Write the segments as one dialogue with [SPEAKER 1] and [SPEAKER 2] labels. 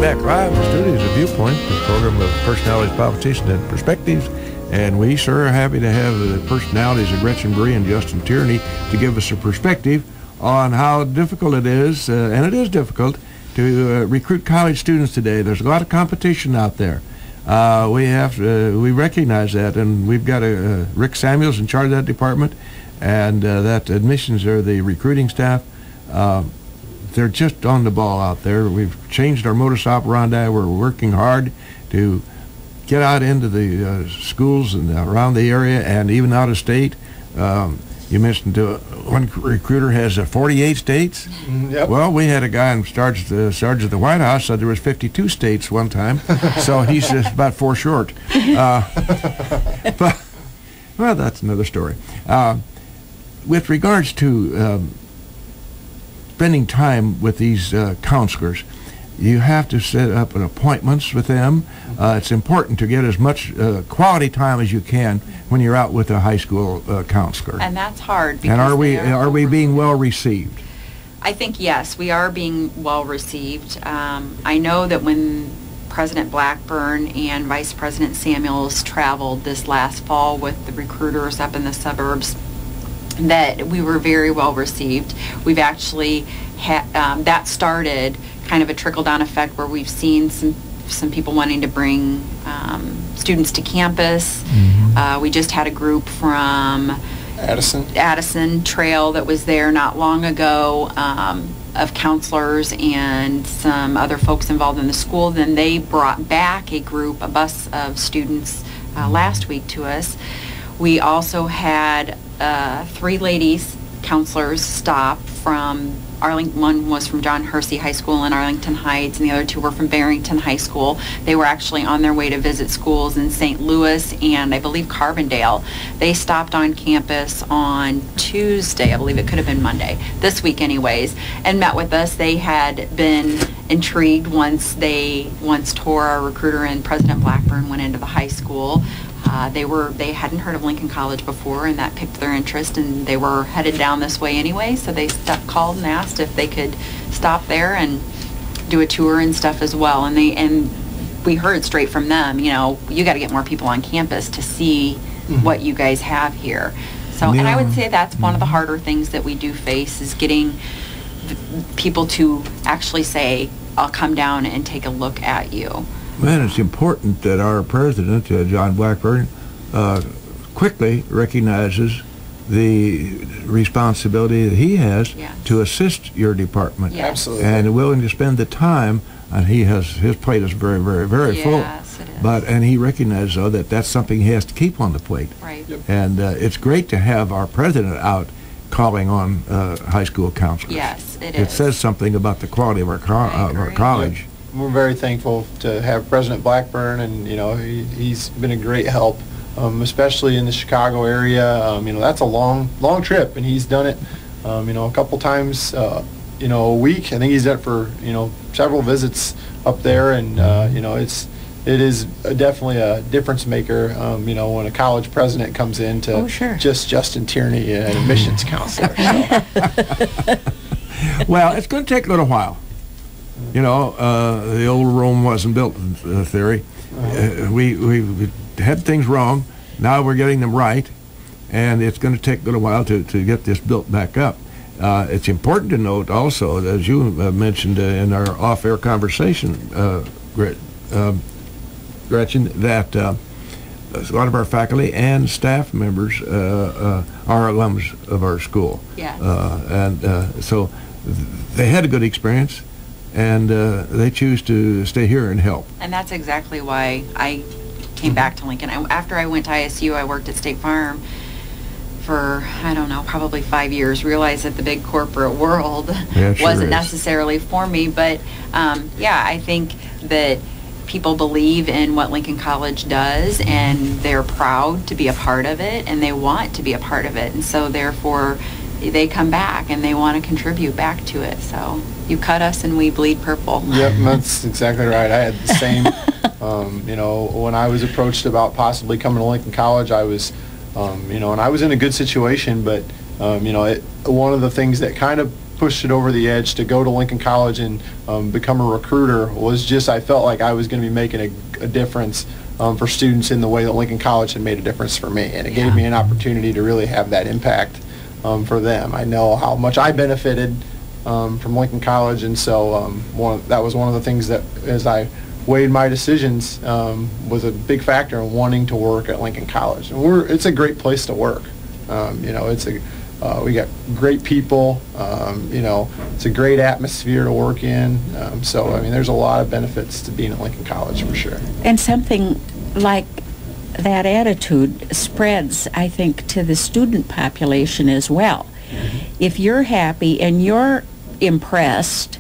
[SPEAKER 1] Back live in the studios of Viewpoint, the program of personalities, politicians, and perspectives. And we sure are happy to have the personalities of Gretchen, Bree, and Justin Tierney to give us a perspective on how difficult it is, and it is difficult, to recruit college students today. There's a lot of competition out there. We recognize that, and we've got Rick Samuels in charge of that department, and that admissions are the recruiting staff. They're just on the ball out there. We've changed our modus operandi. We're working hard to get out into the schools and around the area and even out of state. You mentioned one recruiter has 48 states.
[SPEAKER 2] Yep.
[SPEAKER 1] Well, we had a guy in charge of the White House said there was 52 states one time, so he's just about 4 short. But, well, that's another story. With regards to spending time with these counselors, you have to set up an appointments with them. It's important to get as much quality time as you can when you're out with a high school counselor.
[SPEAKER 3] And that's hard.
[SPEAKER 1] And are we being well received?
[SPEAKER 3] I think yes, we are being well received. I know that when President Blackburn and Vice President Samuels traveled this last fall with the recruiters up in the suburbs, that we were very well received. We've actually that started kind of a trickle-down effect where we've seen some people wanting to bring students to campus. Mm-hmm. We just had a group from Addison Trail that was there not long ago, of counselors and some other folks involved in the school. Then they brought back a bus of students last week to us. We also had 3 ladies counselors stop from Arlington. One was from John Hersey High School in Arlington Heights, and the other 2 were from Barrington High School. They were actually on their way to visit schools in St. Louis and I believe Carbondale. They stopped on campus on Tuesday, I believe it could have been Monday, this week anyways, and met with us. They had been intrigued once Tora, recruiter, and President Blackburn went into the high school. They hadn't heard of Lincoln College before, and that piqued their interest, and they were headed down this way anyway, so they called and asked if they could stop there and do a tour and stuff as well. And we heard straight from them, you got to get more people on campus to see what you guys have here. So, and I would say that's one of the harder things that we do face, is getting people to actually say, I'll come down and take a look at you.
[SPEAKER 1] Man, it's important that our president, John Blackburn, quickly recognizes the responsibility that he has to assist your department.
[SPEAKER 3] Yes.
[SPEAKER 2] Absolutely.
[SPEAKER 1] And willing to spend the time, and his plate is very, very, very full.
[SPEAKER 3] Yes, it is.
[SPEAKER 1] And he recognizes, though, that that's something he has to keep on the plate.
[SPEAKER 3] Right.
[SPEAKER 2] Yep.
[SPEAKER 1] And it's great to have our president out calling on high school counselors.
[SPEAKER 3] Yes, it
[SPEAKER 1] It
[SPEAKER 3] is.
[SPEAKER 1] says something about the quality of our college.
[SPEAKER 2] Yep. We're very thankful to have President Blackburn, and he's been a great help, especially in the Chicago area. That's a long trip, and he's done it, a couple times, a week. I think he's done it for several visits up there, and it is definitely a difference maker. When a college president comes in to just Justin Tierney, an admissions counselor. So.
[SPEAKER 1] Well, it's going to take a little while. The old Rome wasn't built in theory. We had things wrong. Now we're getting them right, and it's going to take a little while to get this built back up. It's important to note also, as you mentioned in our off-air conversation, Gretchen, that a lot of our faculty and staff members are alums of our school.
[SPEAKER 3] Yes.
[SPEAKER 1] So they had a good experience, and they choose to stay here and help.
[SPEAKER 3] And that's exactly why I came back to Lincoln. After I went to ISU, I worked at State Farm for, I don't know, probably 5 years. Realized that the big corporate world wasn't necessarily for me. But, I think that people believe in what Lincoln College does, and they're proud to be a part of it, and they want to be a part of it. And so, therefore, they come back and they want to contribute back to it. So you cut us and we bleed purple.
[SPEAKER 2] Yep, that's exactly right. I had the same. When I was approached about possibly coming to Lincoln College, I was, and I was in a good situation, but one of the things that kind of pushed it over the edge to go to Lincoln College and become a recruiter was just I felt like I was going to be making a difference for students in the way that Lincoln College had made a difference for me, and it gave me an opportunity to really have that impact for them. I know how much I benefited from Lincoln College, and so that was one of the things that, as I weighed my decisions, was a big factor in wanting to work at Lincoln College. And it's a great place to work. We got great people. It's a great atmosphere to work in. So I mean, there's a lot of benefits to being at Lincoln College for sure.
[SPEAKER 4] And something like that attitude spreads, I think, to the student population as well. Mm-hmm. If you're happy and you're impressed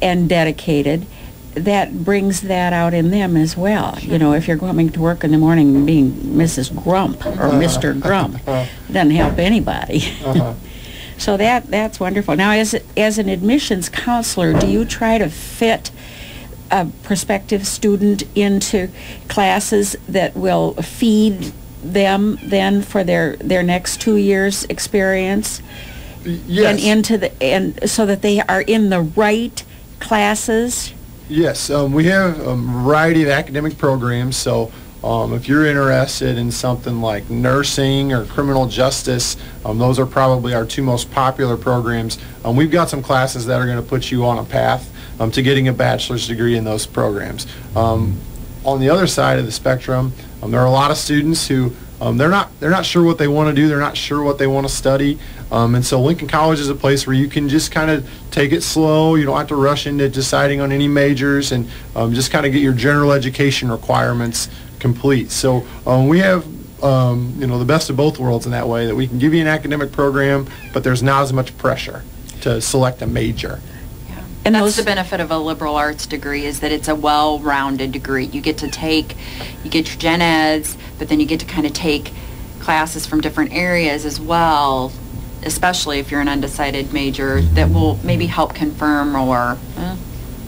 [SPEAKER 4] and dedicated, that brings that out in them as well. Sure. You know, if you're coming to work in the morning and being Mrs. Grump or Mr. Grump, it doesn't help anybody. So that's wonderful. Now, as an admissions counselor, do you try to fit a prospective student into classes that will feed them then for their next 2 years experience?
[SPEAKER 2] Yes.
[SPEAKER 4] And so that they are in the right classes?
[SPEAKER 2] Yes, we have a variety of academic programs, so if you're interested in something like nursing or criminal justice, those are probably our two most popular programs. We've got some classes that are going to put you on a path to getting a bachelor's degree in those programs. On the other side of the spectrum, there are a lot of students who they're not sure what they want to do, they're not sure what they want to study, and so Lincoln College is a place where you can just kind of take it slow. You don't have to rush into deciding on any majors, and just kind of get your general education requirements complete. So we have the best of both worlds in that way, that we can give you an academic program, but there's not as much pressure to select a major.
[SPEAKER 3] And that's the benefit of a liberal arts degree, is that it's a well-rounded degree. You get your gen eds, but then you get to kind of take classes from different areas as well, especially if you're an undecided major, that will maybe help confirm, or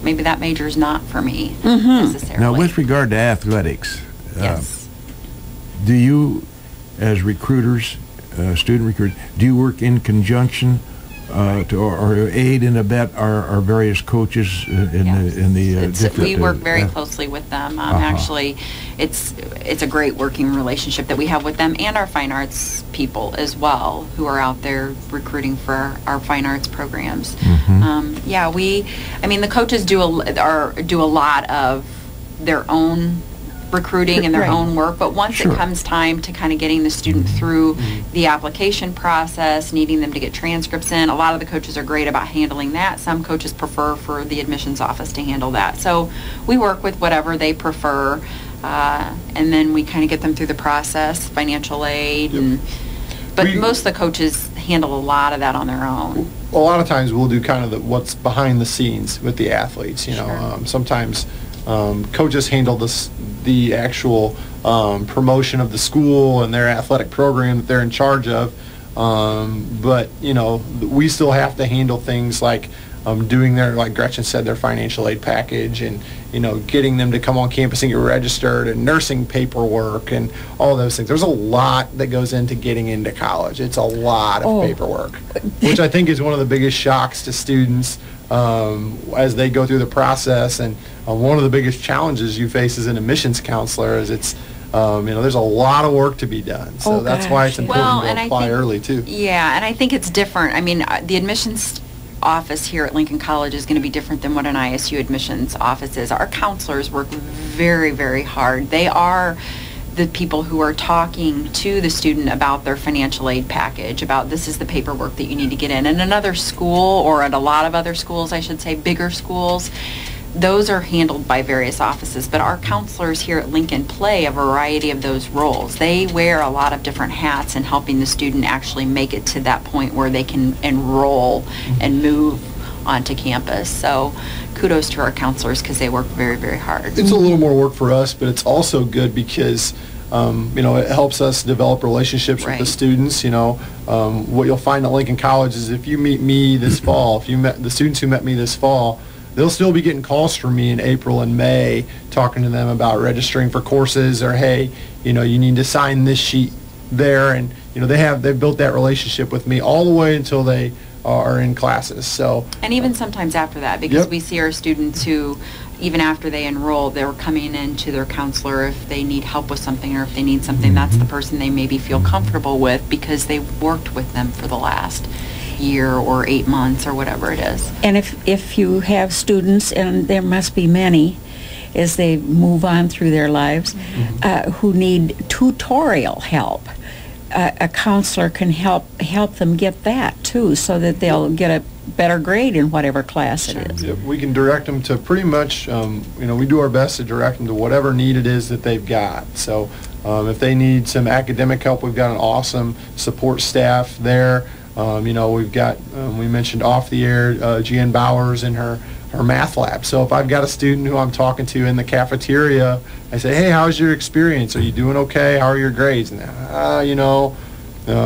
[SPEAKER 3] maybe that major is not for me necessarily.
[SPEAKER 1] Now, with regard to athletics,
[SPEAKER 3] yes.
[SPEAKER 1] Do you, as recruiters, student recruiters, do you work in conjunction or aid and abet our various coaches in the different...
[SPEAKER 3] We work very closely with them. Actually, it's a great working relationship that we have with them and our fine arts people as well, who are out there recruiting for our fine arts programs. The coaches do a lot of their own recruiting and their own work, but once it comes time to kind of getting the student through the application process, needing them to get transcripts in, a lot of the coaches are great about handling that. Some coaches prefer for the admissions office to handle that. So we work with whatever they prefer, and then we kind of get them through the process, financial aid, but most of the coaches handle a lot of that on their own.
[SPEAKER 2] A lot of times we'll do kind of what's behind the scenes with the athletes. Sometimes coaches handle the actual promotion of the school and their athletic program that they're in charge of, but we still have to handle things like doing like Gretchen said, their financial aid package, and getting them to come on campus and get registered, and nursing paperwork and all those things. There's a lot that goes into getting into college. It's a lot of paperwork, which I think is one of the biggest shocks to students as they go through the process. And one of the biggest challenges you face as an admissions counselor is there's a lot of work to be done. So that's why it's important to apply early too.
[SPEAKER 3] Yeah, and I think it's different. I mean, the admissions office here at Lincoln College is going to be different than what an ISU admissions office is. Our counselors work very, very hard. They are the people who are talking to the student about their financial aid package, about this is the paperwork that you need to get in. And another school, or at a lot of other schools, I should say, bigger schools, those are handled by various offices, but our counselors here at Lincoln play a variety of those roles. They wear a lot of different hats in helping the student actually make it to that point where they can enroll and move onto campus. So kudos to our counselors, because they work very, very hard.
[SPEAKER 2] It's a little more work for us, but it's also good because it helps us develop relationships with the students. What you'll find at Lincoln College is if you meet me this fall, if you met the students who met me this fall, they'll still be getting calls from me in April and May, talking to them about registering for courses, or hey, you need to sign this sheet there, and they've built that relationship with me all the way until they are in classes. So,
[SPEAKER 3] and even sometimes after that, because
[SPEAKER 2] Yep.
[SPEAKER 3] we see our students who, even after they enroll, they're coming in to their counselor if they need help with something or if they need something. That's the person they maybe feel comfortable with because they've worked with them for the last year or 8 months or whatever it is.
[SPEAKER 4] And if you have students, and there must be many as they move on through their lives, who need tutorial help, a counselor can help them get that too, so that they'll get a better grade in whatever class it is.
[SPEAKER 2] Yep, we can direct them to pretty much, we do our best to direct them to whatever need it is that they've got. So if they need some academic help, we've got an awesome support staff there. We've got, we mentioned off the air, Jan Bowers in her math lab. So if I've got a student who I'm talking to in the cafeteria, I say, hey, how's your experience? Are you doing okay? How are your grades? And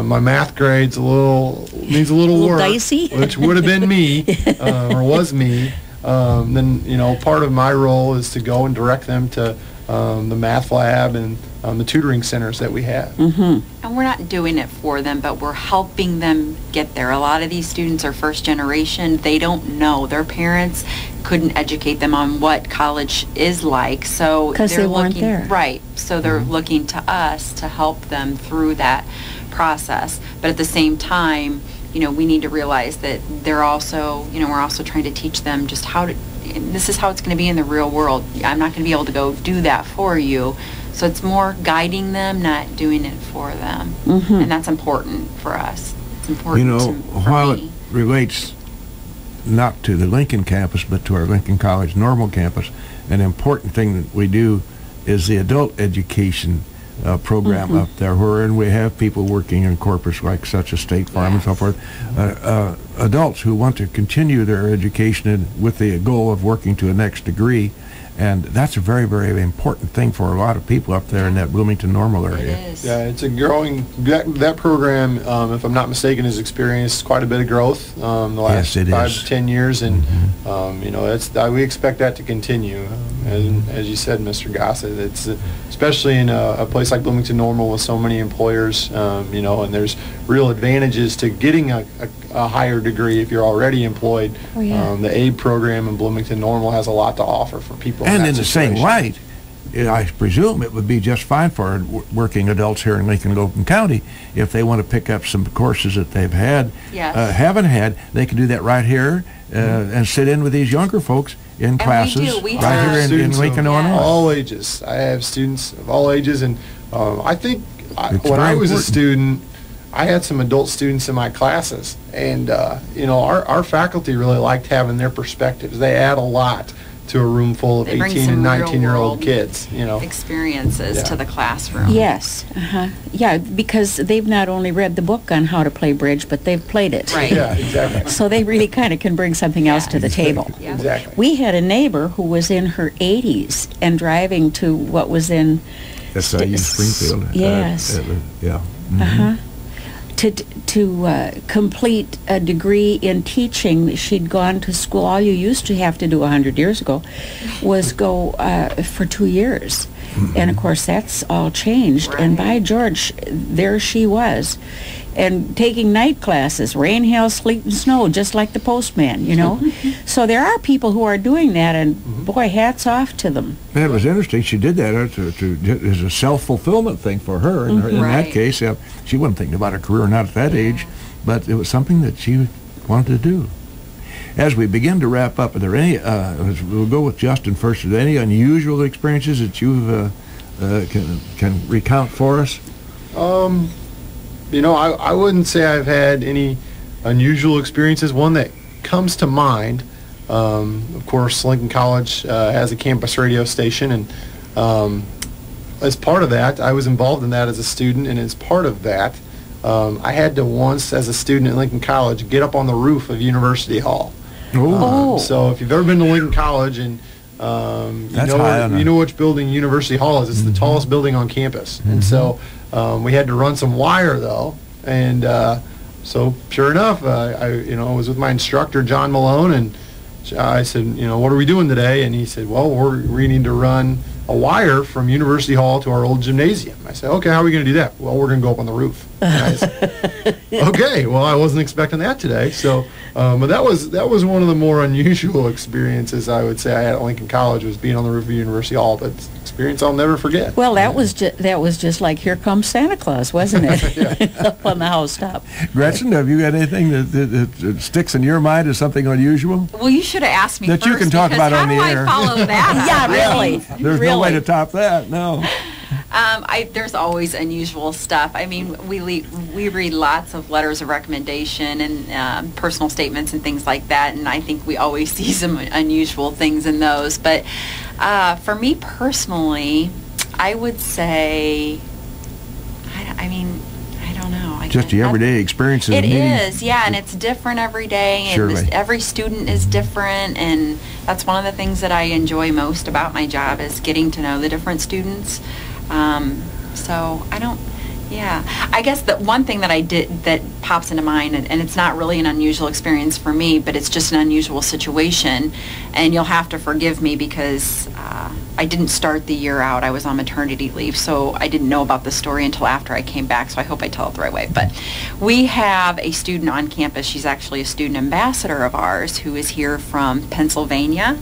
[SPEAKER 2] my math grade's needs a little work,
[SPEAKER 4] dicey,
[SPEAKER 2] which would have been me, or was me. Then, part of my role is to go and direct them to the math lab and the tutoring centers that we have.
[SPEAKER 3] And we're not doing it for them, but we're helping them get there. A lot of these students are first generation. They don't know. Their parents couldn't educate them on what college is like. So
[SPEAKER 4] because they weren't there.
[SPEAKER 3] Right. So they're looking to us to help them through that process. But at the same time, we need to realize that they're also, we're also trying to teach them just how to, this is how it's going to be in the real world. I'm not going to be able to go do that for you. So it's more guiding them, not doing it for them. And that's important for us. It's important
[SPEAKER 1] while it relates not to the Lincoln campus, but to our Lincoln College normal campus, an important thing that we do is the adult education program up there, wherein we have people working in corpus like such as State Farm and so forth, adults who want to continue their education with the goal of working to a next degree. And that's a very, very important thing for a lot of people up there in that Bloomington Normal area.
[SPEAKER 3] It is.
[SPEAKER 2] Yeah, it's a growing, that program, if I'm not mistaken, has experienced quite a bit of growth the last 5 to 10 years. And, we expect that to continue. As you said, Mr. Gossett, it's especially in a place like Bloomington Normal with so many employers, and there's real advantages to getting a higher degree if you're already employed. The AID program in Bloomington Normal has a lot to offer for people.
[SPEAKER 1] And in the same light, I presume it would be just fine for working adults here in Lincoln County if they want to pick up some courses that they've had, haven't had. They can do that right here and sit in with these younger folks in classes
[SPEAKER 3] we
[SPEAKER 1] right here in Lincoln, Illinois.
[SPEAKER 2] All ages. I have students of all ages, and I think when I was a student, I had some adult students in my classes, and our faculty really liked having their perspectives. They add a lot to a room full of 18 and 19-year-old kids,
[SPEAKER 3] experiences to the classroom.
[SPEAKER 4] Yes, yeah, because they've not only read the book on how to play bridge, but they've played it.
[SPEAKER 3] Right.
[SPEAKER 2] Yeah, exactly.
[SPEAKER 4] So they really kind of can bring something else to the table.
[SPEAKER 3] Yeah.
[SPEAKER 2] Exactly.
[SPEAKER 4] We had a neighbor who was in her 80s and driving to what was in
[SPEAKER 1] SIU Springfield.
[SPEAKER 4] Yes.
[SPEAKER 1] Yeah.
[SPEAKER 4] To complete a degree in teaching. She'd gone to school. All you used to have to do 100 years ago was go for 2 years. And of course that's all changed.
[SPEAKER 3] Right.
[SPEAKER 4] And by George, there she was. And taking night classes, rain, hail, sleet, and snow, just like the postman, So there are people who are doing that, and boy, hats off to them.
[SPEAKER 1] And it was interesting. She did that as a self-fulfillment thing for her. In that case, she wasn't thinking about a career, not at that age, but it was something that she wanted to do. As we begin to wrap up, are there any, we'll go with Justin first, are there any unusual experiences that you can recount for us?
[SPEAKER 2] I wouldn't say I've had any unusual experiences. One that comes to mind, of course, Lincoln College has a campus radio station, and as part of that, I was involved in that as a student, and as part of that, I had to once, as a student at Lincoln College, get up on the roof of University Hall. So if you've ever been to Lincoln College and you know which building University Hall is, it's the tallest building on campus. And so we had to run some wire though, and so sure enough, I was with my instructor John Malone, and I said, what are we doing today? And he said, well, we need to run a wire from University Hall to our old gymnasium. I said, okay, how are we going to do that? Well, we're going to go up on the roof. I said, okay, well, I wasn't expecting that today. So, but that was one of the more unusual experiences I would say I had at Lincoln College, was being on the roof of University Hall. That's an experience I'll never forget.
[SPEAKER 4] Well, that was just like Here Comes Santa Claus, wasn't it? Up on the housetop.
[SPEAKER 1] Gretchen, have you got anything that sticks in your mind as something unusual?
[SPEAKER 3] Well, you should have asked me
[SPEAKER 1] that
[SPEAKER 3] first,
[SPEAKER 1] you can talk about on the air.
[SPEAKER 3] How do I follow that?
[SPEAKER 4] Yeah, really.
[SPEAKER 1] There's no way to top that. No.
[SPEAKER 3] There's always unusual stuff. I mean, we read lots of letters of recommendation and personal statements and things like that, and I think we always see some unusual things in those. But for me personally, I would say, I don't know.
[SPEAKER 1] Just the everyday experiences.
[SPEAKER 3] It is, yeah, and it's different every day, and
[SPEAKER 1] Surely.
[SPEAKER 3] every student is different, and that's one of the things that I enjoy most about my job, is getting to know the different students. So I guess the one thing that I did that pops into mind, and it's not really an unusual experience for me, but it's just an unusual situation, and you'll have to forgive me because I didn't start the year out. I was on maternity leave, so I didn't know about the story until after I came back, so I hope I tell it the right way. But we have a student on campus. She's actually a student ambassador of ours who is here from Pennsylvania.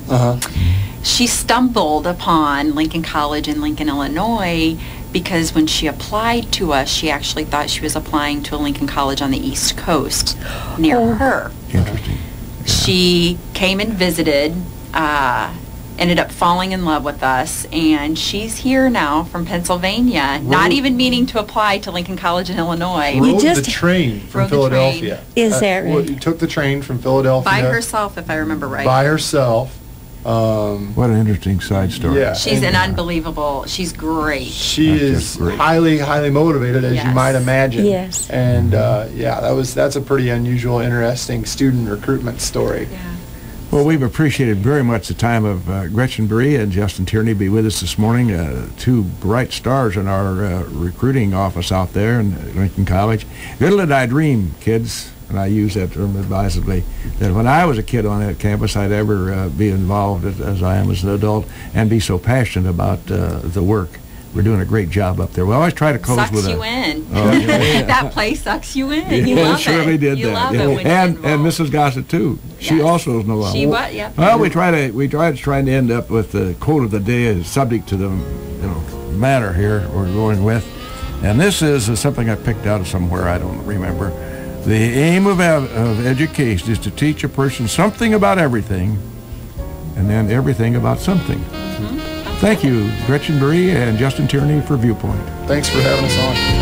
[SPEAKER 3] She stumbled upon Lincoln College in Lincoln, Illinois, because when she applied to us, she actually thought she was applying to a Lincoln College on the East Coast near her.
[SPEAKER 1] Interesting. Yeah.
[SPEAKER 3] She came and visited, ended up falling in love with us, and she's here now from Pennsylvania, not even meaning to apply to Lincoln College in Illinois.
[SPEAKER 2] Rode the train from Philadelphia.
[SPEAKER 4] Is that right?
[SPEAKER 2] You took the train from Philadelphia.
[SPEAKER 3] By herself, if I remember right.
[SPEAKER 2] By herself.
[SPEAKER 1] What an interesting side story.
[SPEAKER 2] Yeah,
[SPEAKER 3] she's an unbelievable, she's great.
[SPEAKER 2] She is highly, highly motivated, as you might imagine.
[SPEAKER 4] Yes.
[SPEAKER 2] And that's a pretty unusual, interesting student recruitment story.
[SPEAKER 3] Yeah.
[SPEAKER 1] Well, we've appreciated very much the time of Gretchen Bree and Justin Tierney be with us this morning, two bright stars in our recruiting office out there in Lincoln College. Little did I dream, kids, and I use that term advisedly, that when I was a kid on that campus, I'd ever be involved as I am as an adult and be so passionate about the work. We're doing a great job up there. We always try to close with
[SPEAKER 3] Sucks you in.
[SPEAKER 1] Yeah.
[SPEAKER 3] That place sucks you in. You love
[SPEAKER 1] it surely
[SPEAKER 3] it.
[SPEAKER 1] did
[SPEAKER 3] you
[SPEAKER 1] that.
[SPEAKER 3] love
[SPEAKER 1] Yeah.
[SPEAKER 3] it when
[SPEAKER 1] And
[SPEAKER 3] you're involved.
[SPEAKER 1] Mrs. Gossett too. She also is no longer.
[SPEAKER 3] She what? Yeah.
[SPEAKER 1] Well, we try to end up with the quote of the day as subject to the matter here we're going with, and this is something I picked out of somewhere, I don't remember. The aim of education is to teach a person something about everything, and then everything about something. Thank you, Gretchen Bree and Justin Tierney for Viewpoint.
[SPEAKER 2] Thanks for having us on.